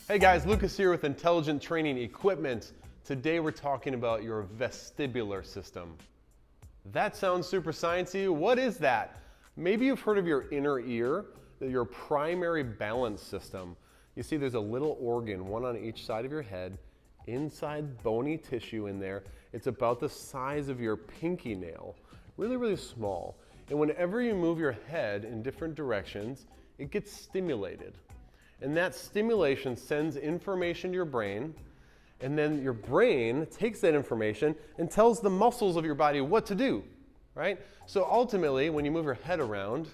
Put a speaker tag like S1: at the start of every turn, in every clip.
S1: Hey guys, Lucas here with Intelligent Training Equipment. Today we're talking about your vestibular system. That sounds super sciencey. What is that? Maybe you've heard of your inner ear, your primary balance system. You see there's a little organ, one on each side of your head, inside bony tissue in there. It's about the size of your pinky nail, really, really small. And whenever you move your head in different directions, it gets stimulated. And that stimulation sends information to your brain, and then your brain takes that information and tells the muscles of your body what to do, right? So ultimately, when you move your head around,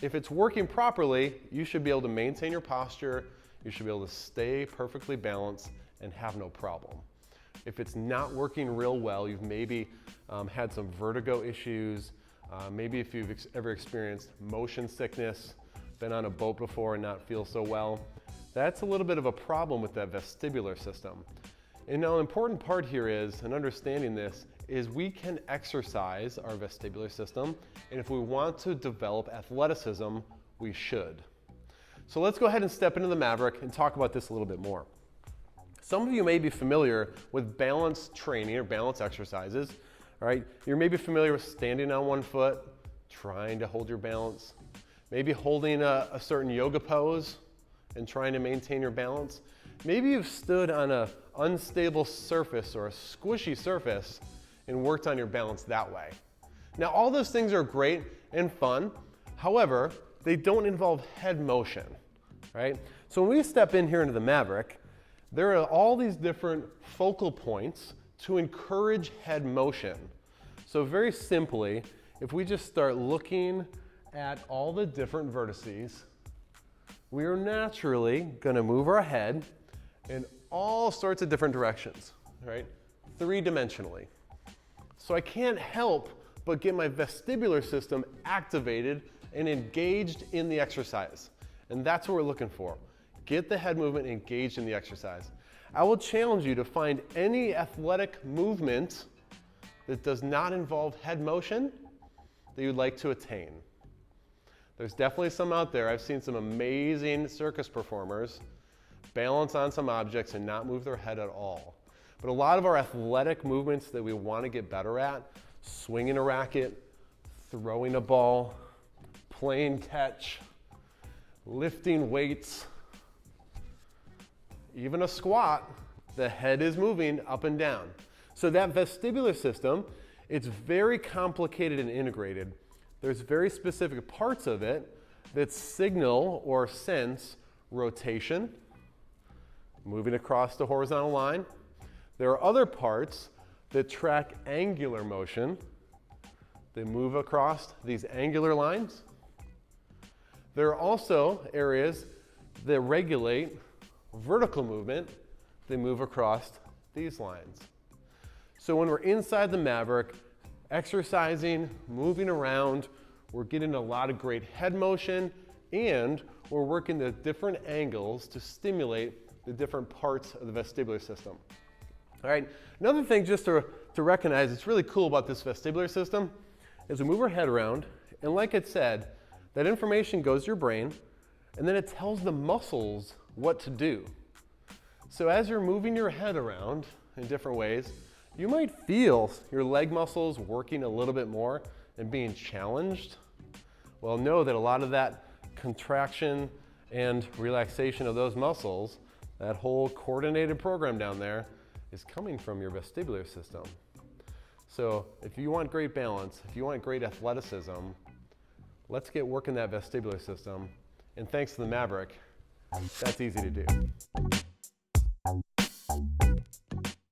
S1: if it's working properly, you should be able to maintain your posture, you should be able to stay perfectly balanced and have no problem. If it's not working real well, you've maybe had some vertigo issues, maybe if you've ever experienced motion sickness, been on a boat before and not feel so well, that's a little bit of a problem with that vestibular system. And now an important part here is, and understanding this, is we can exercise our vestibular system, and if we want to develop athleticism, we should. So let's go ahead and step into the Maverick and talk about this a little bit more. Some of you may be familiar with balance training or balance exercises. All right, you're maybe familiar with standing on one foot, trying to hold your balance, maybe holding a certain yoga pose and trying to maintain your balance. Maybe you've stood on an unstable surface or a squishy surface and worked on your balance that way. Now, all those things are great and fun. However, they don't involve head motion, right? So when we step in here into the Maverick, there are all these different focal points to encourage head motion. So very simply, if we just start looking at all the different vertices, we are naturally going to move our head in all sorts of different directions, right? Three-dimensionally. So I can't help but get my vestibular system activated and engaged in the exercise. And that's what we're looking for. Get the head movement engaged in the exercise. I will challenge you to find any athletic movement that does not involve head motion that you'd like to attain. There's definitely some out there. I've seen some amazing circus performers balance on some objects and not move their head at all. But a lot of our athletic movements that we want to get better at, swinging a racket, throwing a ball, playing catch, lifting weights, even a squat, the head is moving up and down. So that vestibular system, it's very complicated and integrated. There's very specific parts of it that signal or sense rotation, moving across the horizontal line. There are other parts that track angular motion. They move across these angular lines. There are also areas that regulate vertical movement. They move across these lines. So when we're inside the Maverick, exercising, moving around, we're getting a lot of great head motion, and we're working the different angles to stimulate the different parts of the vestibular system. All right, another thing just to recognize that's really cool about this vestibular system is we move our head around, and like it said, that information goes to your brain, and then it tells the muscles what to do. So as you're moving your head around in different ways, you might feel your leg muscles working a little bit more and being challenged. Well, know that a lot of that contraction and relaxation of those muscles, that whole coordinated program down there, is coming from your vestibular system. So if you want great balance, if you want great athleticism, let's get working that vestibular system. And thanks to the Maverick, that's easy to do.